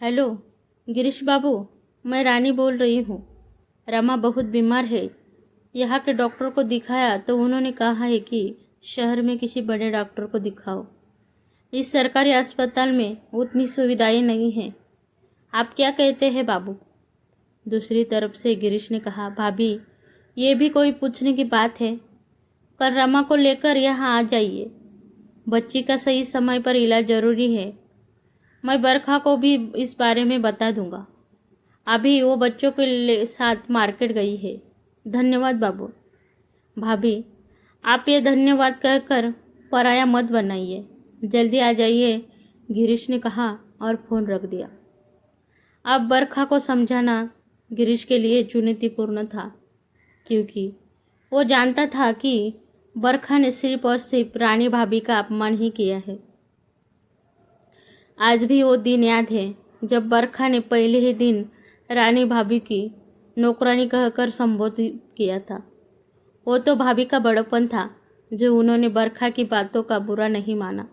Hello Girish बाबू, मैं रानी बोल रही हूँ। रमा बहुत बीमार है। यहाँ के डॉक्टर को दिखाया तो उन्होंने कहा है कि शहर में किसी बड़े डॉक्टर को दिखाओ। इस सरकारी अस्पताल में उतनी सुविधाएं नहीं हैं। आप क्या कहते हैं बाबू? दूसरी तरफ से गिरीश ने कहा, भाभी ये भी कोई पूछने की बात है? कल रमा को लेकर यहाँ आ जाइए। बच्ची का सही समय पर इलाज जरूरी है। मैं बरखा को भी इस बारे में बता दूंगा। अभी वो बच्चों के साथ मार्केट गई है। धन्यवाद बाबू। भाभी आप ये धन्यवाद कहकर पराया मत बनाइए। जल्दी आ जाइए, गिरीश ने कहा और फ़ोन रख दिया। अब बरखा को समझाना गिरीश के लिए चुनौतीपूर्ण था, क्योंकि वो जानता था कि बरखा ने सिर्फ और सिर्फ रानी भाभी का अपमान ही किया है। आज भी वो दिन याद है जब बरखा ने पहले ही दिन रानी भाभी की नौकरानी कहकर संबोधित किया था। वो तो भाभी का बड़प्पन था जो उन्होंने बरखा की बातों का बुरा नहीं माना।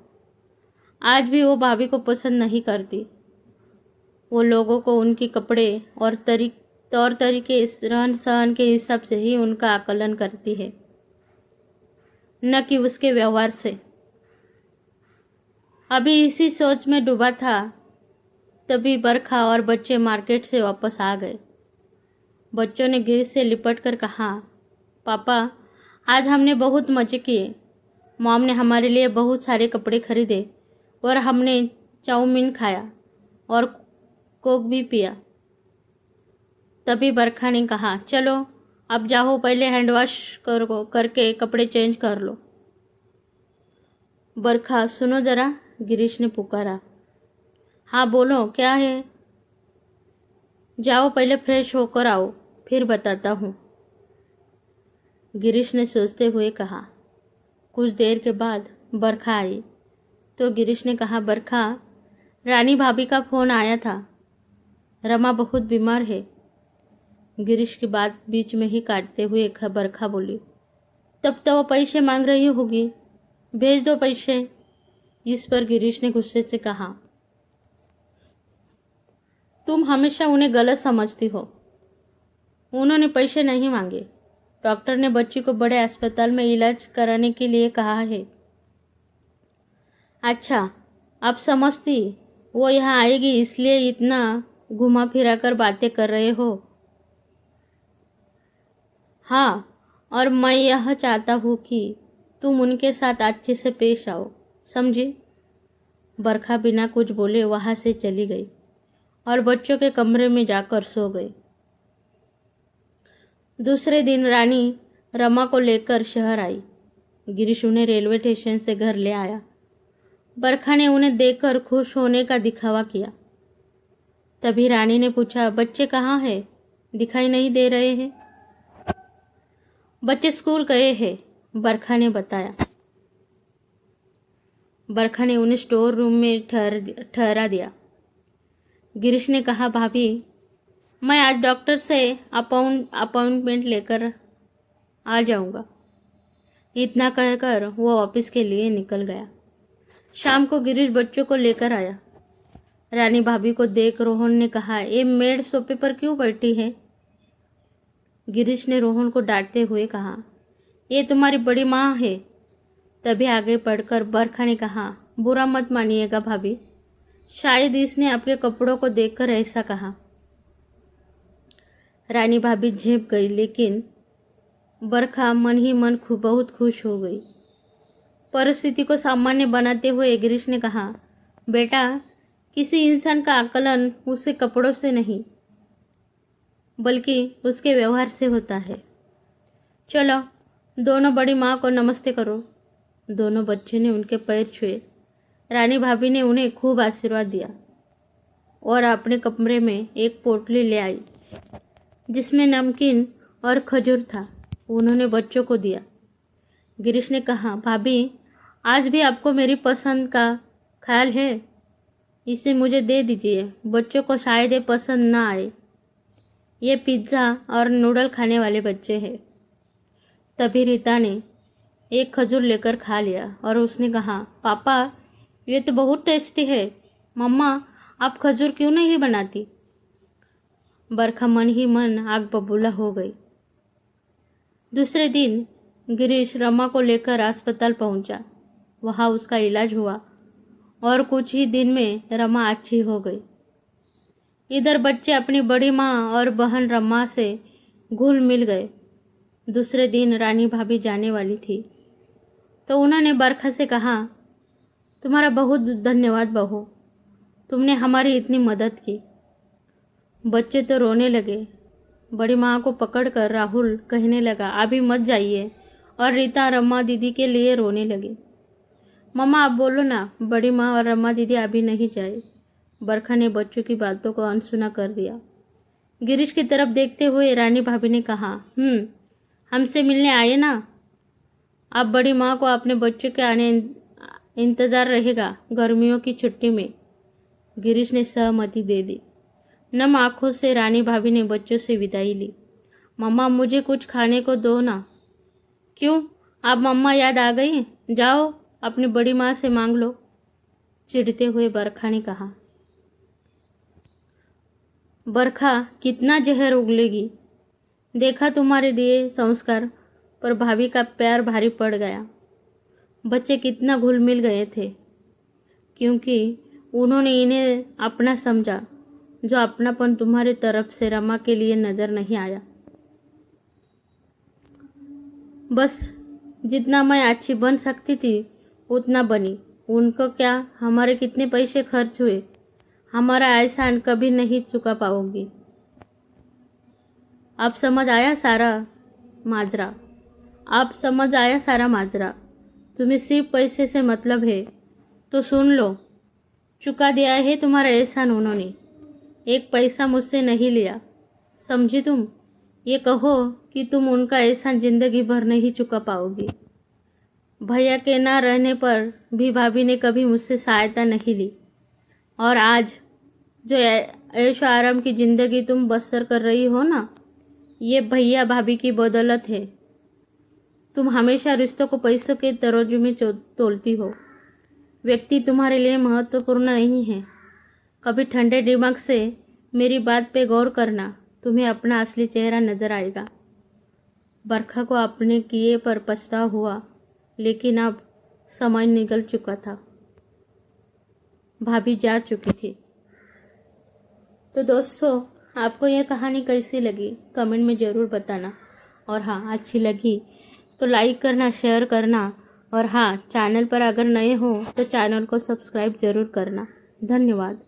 आज भी वो भाभी को पसंद नहीं करती। वो लोगों को उनके कपड़े और तौर तरीके, रहन सहन के हिसाब से ही उनका आकलन करती है, न कि उसके व्यवहार से। अभी इसी सोच में डूबा था, तभी बरखा और बच्चे मार्केट से वापस आ गए। बच्चों ने गिरीश से लिपट कर कहा, पापा आज हमने बहुत मज़े किए। मॉम ने हमारे लिए बहुत सारे कपड़े खरीदे और हमने चाउमीन खाया और कोक भी पिया। तभी बरखा ने कहा, चलो अब जाओ, पहले हैंड वॉश करके कपड़े चेंज कर लो। बरखा सुनो ज़रा, गिरीश ने पुकारा। हाँ बोलो, क्या है? जाओ पहले फ्रेश होकर आओ, फिर बताता हूँ, गिरीश ने सोचते हुए कहा। कुछ देर के बाद बरखा आई तो गिरीश ने कहा, बरखा रानी भाभी का फ़ोन आया था। रमा बहुत बीमार है। गिरीश की बात बीच में ही काटते हुए बरखा बोली, तब तो वो पैसे मांग रही होगी, भेज दो पैसे। इस पर गिरीश ने गुस्से से कहा, तुम हमेशा उन्हें गलत समझती हो। उन्होंने पैसे नहीं मांगे। डॉक्टर ने बच्ची को बड़े अस्पताल में इलाज कराने के लिए कहा है। अच्छा, अब समझती वो यहाँ आएगी इसलिए इतना घुमा फिरा कर बातें कर रहे हो। हाँ, और मैं यह चाहता हूँ कि तुम उनके साथ अच्छे से पेश आओ, समझी? बरखा बिना कुछ बोले वहाँ से चली गई और बच्चों के कमरे में जाकर सो गई। दूसरे दिन रानी रमा को लेकर शहर आई। गिरीश उन्हें रेलवे स्टेशन से घर ले आया। बरखा ने उन्हें देखकर खुश होने का दिखावा किया। तभी रानी ने पूछा, बच्चे कहाँ हैं? दिखाई नहीं दे रहे हैं। बच्चे स्कूल गए हैं, बरखा ने बताया। बरखा ने उन्हें स्टोर रूम में ठहरा दिया। गिरीश ने कहा, भाभी मैं आज डॉक्टर से अपॉइंटमेंट लेकर आ जाऊंगा। इतना कहकर वो ऑफिस के लिए निकल गया। शाम को गिरीश बच्चों को लेकर आया। रानी भाभी को देख रोहन ने कहा, ये मेड सोफे पर क्यों बैठी है? गिरीश ने रोहन को डांटते हुए कहा, ये तुम्हारी बड़ी माँ है। तभी आगे बढ़कर बरखा ने कहा, बुरा मत मानिएगा भाभी, शायद इसने आपके कपड़ों को देखकर ऐसा कहा। रानी भाभी झेप गई, लेकिन बरखा मन ही मन बहुत खुश हो गई। परिस्थिति को सामान्य बनाते हुए गिरीश ने कहा, बेटा किसी इंसान का आकलन उसके कपड़ों से नहीं बल्कि उसके व्यवहार से होता है। चलो दोनों बड़ी माँ को नमस्ते करो। दोनों बच्चे ने उनके पैर छुए। रानी भाभी ने उन्हें खूब आशीर्वाद दिया और अपने कमरे में एक पोटली ले आई जिसमें नमकीन और खजूर था। उन्होंने बच्चों को दिया। गिरीश ने कहा, भाभी आज भी आपको मेरी पसंद का ख्याल है, इसे मुझे दे दीजिए। बच्चों को शायद ये पसंद ना आए, ये पिज़्ज़ा और नूडल खाने वाले बच्चे हैं। तभी रीता ने एक खजूर लेकर खा लिया और उसने कहा, पापा ये तो बहुत टेस्टी है। मम्मा आप खजूर क्यों नहीं बनाती? बरखा मन ही मन आग बबूला हो गई। दूसरे दिन गिरीश रमा को लेकर अस्पताल पहुंचा। वहां उसका इलाज हुआ और कुछ ही दिन में रमा अच्छी हो गई। इधर बच्चे अपनी बड़ी माँ और बहन रमा से घुल मिल गए। दूसरे दिन रानी भाभी जाने वाली थी तो उन्होंने बरखा से कहा, तुम्हारा बहुत धन्यवाद बहू, तुमने हमारी इतनी मदद की। बच्चे तो रोने लगे। बड़ी माँ को पकड़कर राहुल कहने लगा, अभी मत जाइए, और रीता रमा दीदी के लिए रोने लगी। मम्मा आप बोलो ना, बड़ी माँ और रमा दीदी अभी नहीं जाए। बरखा ने बच्चों की बातों को अनसुना कर दिया। गिरीश की तरफ देखते हुए रानी भाभी ने कहा, हमसे मिलने आए ना? अब बड़ी माँ को अपने बच्चों के आने इंतज़ार रहेगा गर्मियों की छुट्टी में। गिरीश ने सहमति दे दी। नम आंखों से रानी भाभी ने बच्चों से विदाई ली। मम्मा मुझे कुछ खाने को दो ना। क्यों, आप मम्मा याद आ गई? जाओ अपनी बड़ी माँ से मांग लो, चिढ़ते हुए बरखा ने कहा। बरखा कितना जहर उगलेगी। देखा तुम्हारे दिए संस्कार पर भाभी का प्यार भारी पड़ गया। बच्चे कितना घुल मिल गए थे क्योंकि उन्होंने इन्हें अपना समझा, जो अपनापन तुम्हारे तरफ से रमा के लिए नजर नहीं आया। बस जितना मैं अच्छी बन सकती थी उतना बनी। उनको क्या, हमारे कितने पैसे खर्च हुए, हमारा एहसान कभी नहीं चुका पाऊंगी। अब समझ आया सारा माजरा। तुम्हें सिर्फ पैसे से मतलब है तो सुन लो, चुका दिया है तुम्हारा एहसान उन्होंने। एक पैसा मुझसे नहीं लिया, समझी तुम? ये कहो कि तुम उनका एहसान जिंदगी भर नहीं चुका पाओगी। भैया के ना रहने पर भी भाभी ने कभी मुझसे सहायता नहीं ली, और आज जो ऐशो आराम की जिंदगी तुम बसर कर रही हो ना, ये भैया भाभी की बदौलत है। तुम हमेशा रिश्तों को पैसों के तराजू में तोलती हो। व्यक्ति तुम्हारे लिए महत्वपूर्ण नहीं है। कभी ठंडे दिमाग से मेरी बात पे गौर करना, तुम्हें अपना असली चेहरा नजर आएगा। बरखा को अपने किए पर पछतावा हुआ, लेकिन अब समय निकल चुका था। भाभी जा चुकी थी। तो दोस्तों, आपको यह कहानी कैसी लगी कमेंट में ज़रूर बताना, और हाँ, अच्छी लगी तो लाइक करना, शेयर करना, और हाँ, चैनल पर अगर नए हो तो चैनल को सब्सक्राइब ज़रूर करना। धन्यवाद।